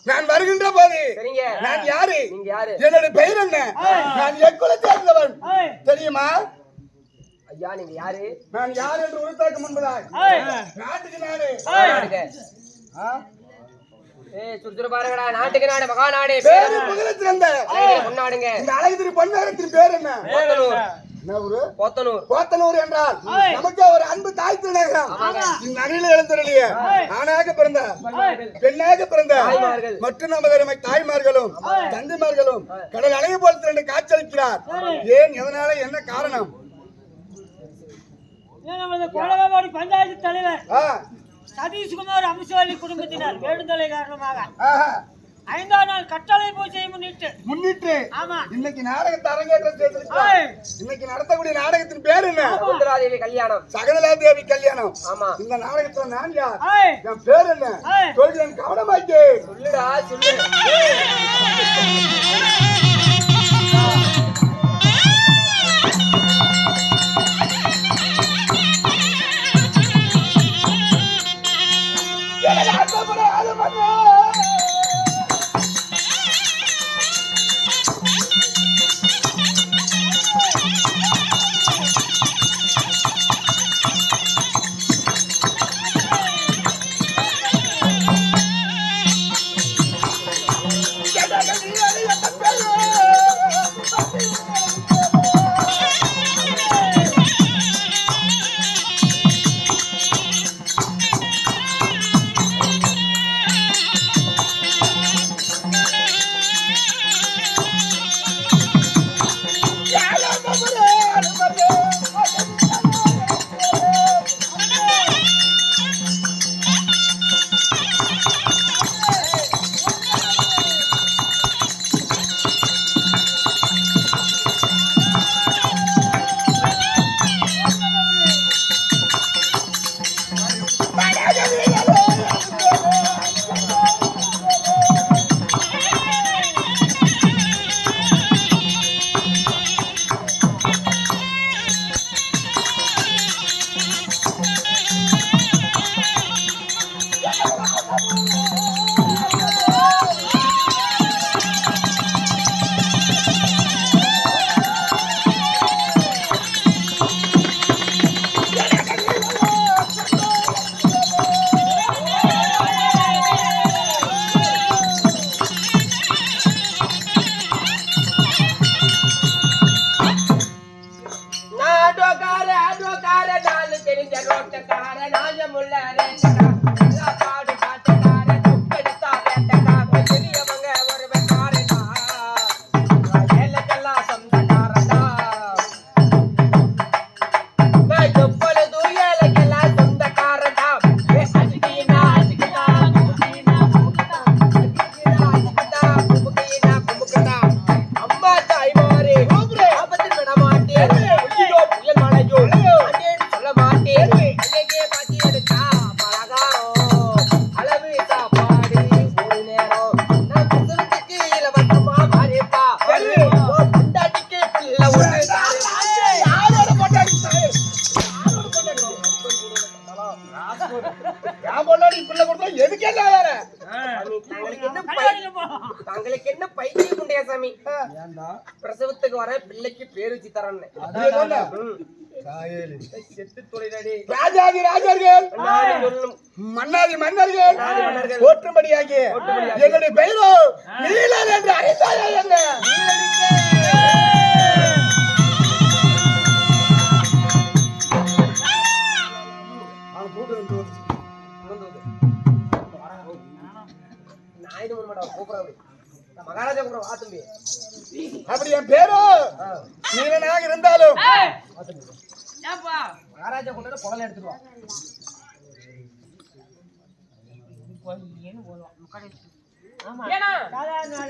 நான் வருகின்ற போது நான் யாரு, என்னுடைய பெயர் என்ன, நான் எக்குல சேர்ந்தவன் தெரியுமா? ஐயா நீங்க யாரு? நான் யார் என்று உறுத்தாக்க முன்பதாய் நாட்டுக்கு நாடு சுற்றுப்பாருங்கடா, நாட்டுக்கு நாடு மகாநாடு பேரு புகழத்திருந்த பொன்னாடுங்க. இந்த அழகு திரு பொன்னாரத்தின் பேர் என்ன? போத்தனூர் என்றால் நமக்கு ஒரு அன்பு தாய் திருநகரம். இந்நகரில் எழுந்தருளிய ஆணாக பிறந்த பெண்ணாக பிறந்த மற்றும் நமது தாய்மார்களும் தந்தைமார்களும் கடல் அலையை போல் திரண்டு காட்சியளிக்கிறார். ஏன், எதனால, என்ன காரணம்? பஞ்சாயத்து தலைவர் சதீஷ்குமார் அம்சவல்லி குடும்பத்தினர் வேண்டுதலை காரணமாக 5ஆம் நாள் கட்டளை பூஜையை முன்னிட்டு ஆமா இன்னைக்கு நாடகத்தை அரங்கேற்றம் செய்திருக்கிறோம். இன்னைக்கு நடத்தக்கூடிய நாடகத்தின் பேர் என்ன? சகுந்தலாதேவி கல்யாணம். சகுந்தலாதேவி கல்யாணம். ஆமா. இந்த நாடகத்துல நான் யார், என் பேர் என்ன சொல்கிறேன், கவனமாக்கி சொல்லுடா சொல்லு. சொந்தக்கார நாயமுள்ள ரேட்டடா எல்லா பாடு பாட்டக்கார துக்கெடுத்தா வேட்டடா பெரியவங்க ஒரு வெட்டாரடா ஏலக்கெல்லாம் சொந்தக்காரடா நான் எப்பொழுது ஏலக்கெல்லாம் சொந்தக்காரடா அஜிகினா அஜிகினா குமுகினா குமுகினா குமுகினா அம்மா தாய் மாறே ஆபத்தில் விட மாட்டேன் புயல் மழையோ அண்ணேன்னு சொல்ல மாட்டேன் அன்னைக்கே பாத்தி எடுத்தா பலகாரம் அளவு சாப்பாடு ஒரு நேரம் நான் புதுக்கு இலவசமா மாறிப்பா பொண்டாட்டிக்கு பிள்ளை ஒன்று யாரோட பொண்டாட்டி தாயே? என் பொண்டாட்டி பிள்ளை கொடுத்தா எதுக்கு என்ன வேற? தங்களுக்கு என்ன பைத்தியம் உண்டையா சாமி பிரசவத்துக்கு வர பிள்ளைக்கு பேரு வச்சு தரேன்னு அப்படியே சொன்ன? செத்து தொழிலடி ராஜாதி ராஜர்கள் நான் சொல்லும் மன்னாதி மன்னர்கள் போற்றும்படியாகி என்னுடைய பெயரோ நீலன் என்று அழைத்தாயா என்ன? அவன் கூட்டு வந்து நாயுடு முருமாடா கூப்பிடாது மகாராஜா கூட வாத்தும்பி அப்படி என் பேரோ நீலனாக இருந்தாலும் மகாராஜா கொண்டு குடலை எடுத்துருவான்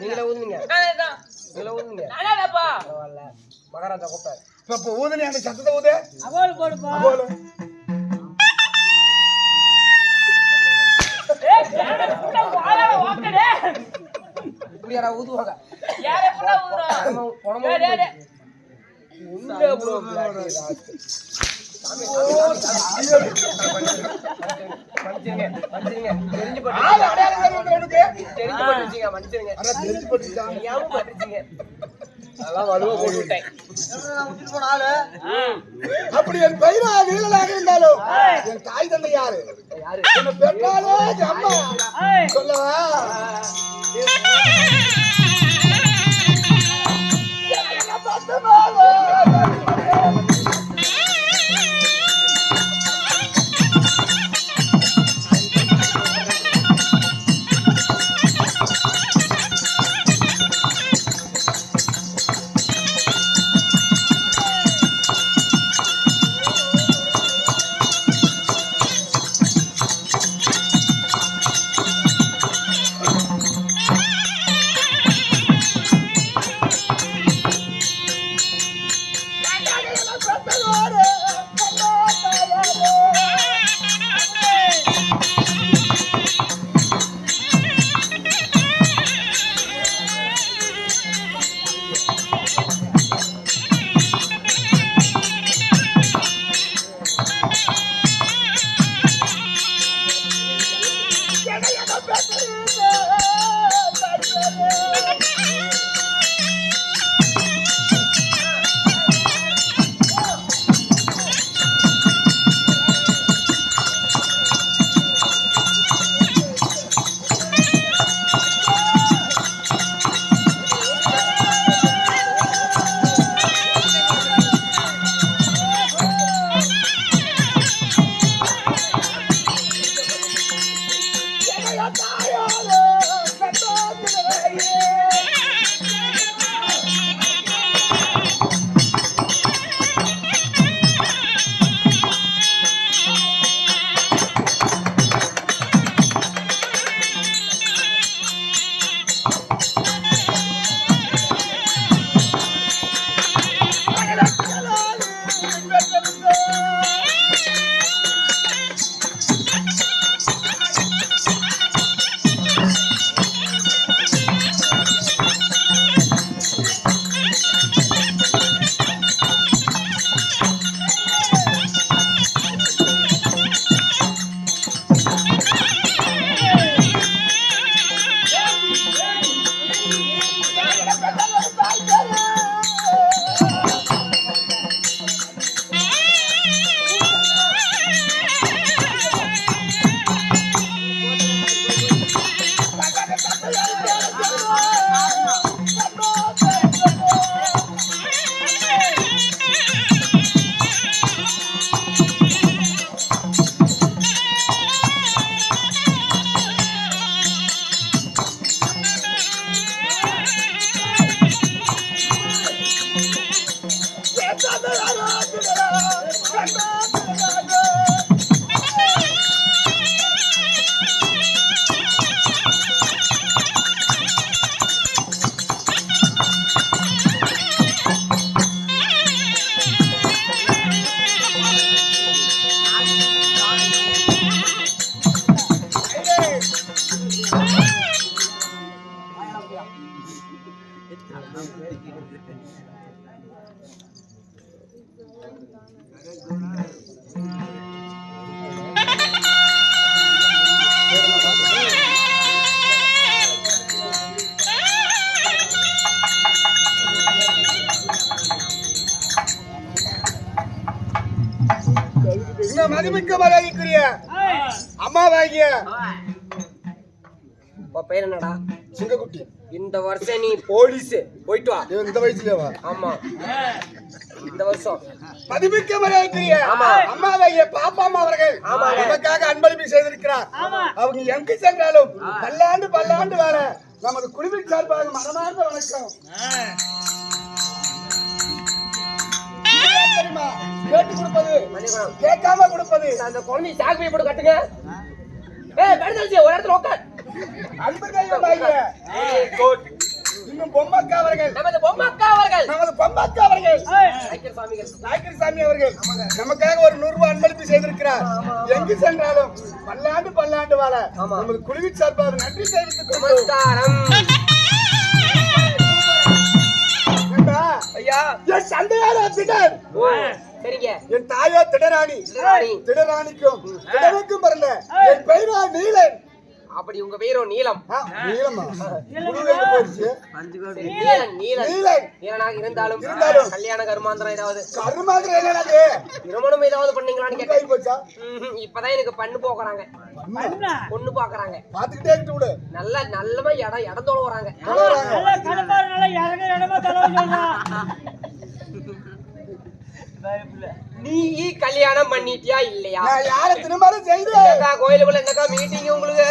நீங்களே ஊதுனீங்க நீங்களே ஊதுனீங்க பரவாயில்ல மகாராஜா கூப்பிட்டாரு இப்ப ஊதுனி அந்த சத்தத்தை ஊது அவள் போடுப்பா போல இப்படி யாரா ஊதுவாங்க ஆள் அடையாளம் தெரியும் உனக்கு? மன்னிச்சிருங்க ஆனா தெரிஞ்சு போட்டுட்டான். தெரியாம பட்டுச்சுங்க அதெல்லாம் வலுவா போட்டு விட்டேன் அப்படி என் பெயரா நீலனாக இருந்தாலும் என் தாய் தந்தை யாரு? யாரு என்ன பெற்றாலே என் அம்மா சொல்லவா? என்ன பத்தமாவோ? இந்த மதிமிக்க மரியாதைக்குரிய அம்மாவாகிய உன் பேர் என்னடா? சிங்கக்குட்டி. இந்த வருஷம் நீ போலீஸ் போயிட்டு வா. இந்த வயசுலவா? ஆமா, இந்த வருஷம் மதிமிக்க மரியாதைக்குரிய அம்மாவாகிய பாப்பா அம்மா அவர்கள் நமக்காக அன்பளிப்பு செய்திருக்கிறார். அவங்க எங்கு சென்றாலும் பல்லாண்டு பல்லாண்டு வாழ நமது குழுவின் சார்பாக மனமார்ந்த வணக்கம். கேட்டு கொடுப்பது கேட்காம கொடுப்பது. அந்த குழந்தை சாக்கு போட்டு கட்டுங்க. ஒரு இடத்துல உட்கார். அன்பு கையமாகிய இன்னும் பொம்மக்கா அவர்கள், நமது பொம்மக்கா அவர்கள், நமது பொம்மக்கா அவர்கள், நாயக்கர் அவர்கள் நமக்காக ஒரு 100 ரூபாய் அன்பளிப்பு செய்திருக்கிறார். எங்கு சென்றாலும் பல்லாண்டு பல்லாண்டு வாழ நமது குழுவின் சார்பாக நன்றி தெரிவித்துக் நமஸ்காரம். ஐயா, என் தந்தையாரோ திடர், சரிங்க. என் தாயோ திடராணி. திடராணிக்கும் திடனுக்கும் பிறந்த என் பெயரோ நீலன். அப்படி உங்க பேரோ நீலம். நீலமா? நீலனாக இருந்தாலும் கல்யாண கருமாந்திரம் ஏதாவது திருமணம் ஏதாவது பண்ணீங்களான்னு கேட்டேன். இப்பதான் எனக்கு பண்ணு போக்குறாங்க, பொண்ணு பாக்குறாங்க. நல்ல நல்லமா இடம் தோல வராங்க. நீ கல்யாணம் பண்ணிட்டியா இல்லையா? யார திருமணம் செய்து கோயிலுக்குள்ள என்னக்கா மீட்டிங் உங்களுக்கு?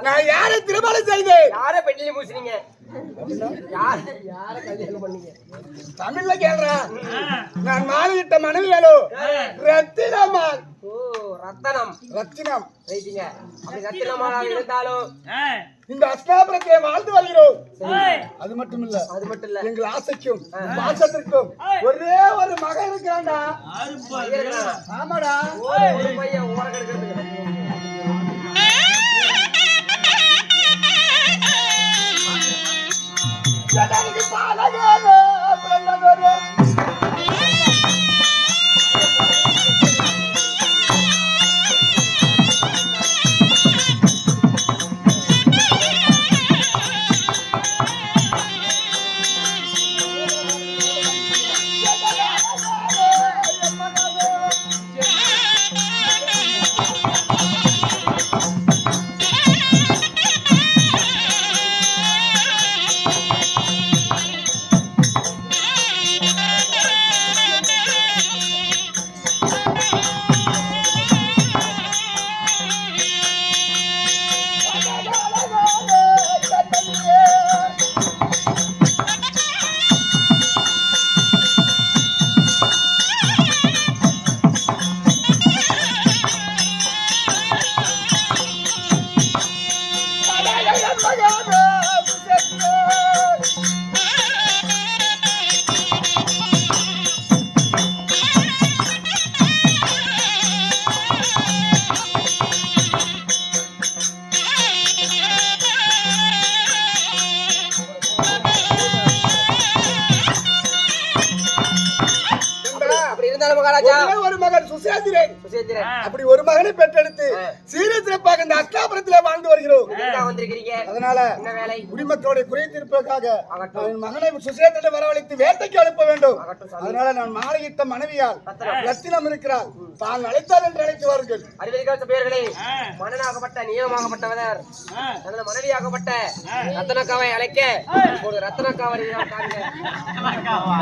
நான் யாரை திருமணம் செய்தேன்? யார பெண்ணில பூசினீங்க? யார கல்யாணம் பண்ணீங்க? தமிழ்ல கேள்றா. நான் மாலையிட்ட மனைவியாலோ ரத்தினம்மாள். ஓ, ரத்தனம். ரத்தினம் ரைட்டுங்க. அப்படி ரத்தினமாளா இருந்தாலும் இந்த அஸ்தாபுரத்தை வாழ்ந்து வருகிறோம். அது மட்டும் இல்ல, எங்கள் ஆசைக்கும் பாசத்திற்கும் ஒரே ஒரு மகன் இருக்கிறான்டா. ஆமாடா, ஒரு பையன் ஓர கிடக்கிறது. ஜனனிக்கு பாலகாரோ பிரண்ணதோரோ ஒரு மகன் சுசேந்திரன். சுசேந்திரன். அப்படி ஒரு மகனை பெற்றெடுத்து சீர சிறப்பாக இந்த அஸ்தாபுரத்திலே வாழ்ந்து வருகிறோம். எதுக்காக வந்திருக்கிறீங்க? அதனால என்ன வேலை? குடிமக்களுடைய குறை தீர்ப்பதற்காக என் மகனை சுசேந்திரனை வரவழைத்து வேட்டைக்கு அனுப்ப வேண்டும். அதனால நான் மாலையிட்ட மனைவியால் ரத்தினம் இருக்கிறார், தான் அழைத்தார் என்று அழைத்துவார்கள். அறிவியல் பெயர்களே, மன்னனாகப்பட்ட நியமமாகப்பட்டவர் தனது மனைவியாகப்பட்ட ரத்தனக்காவை அழைக்க ஒரு ரத்தனக்காவை ரத்தனக்காவா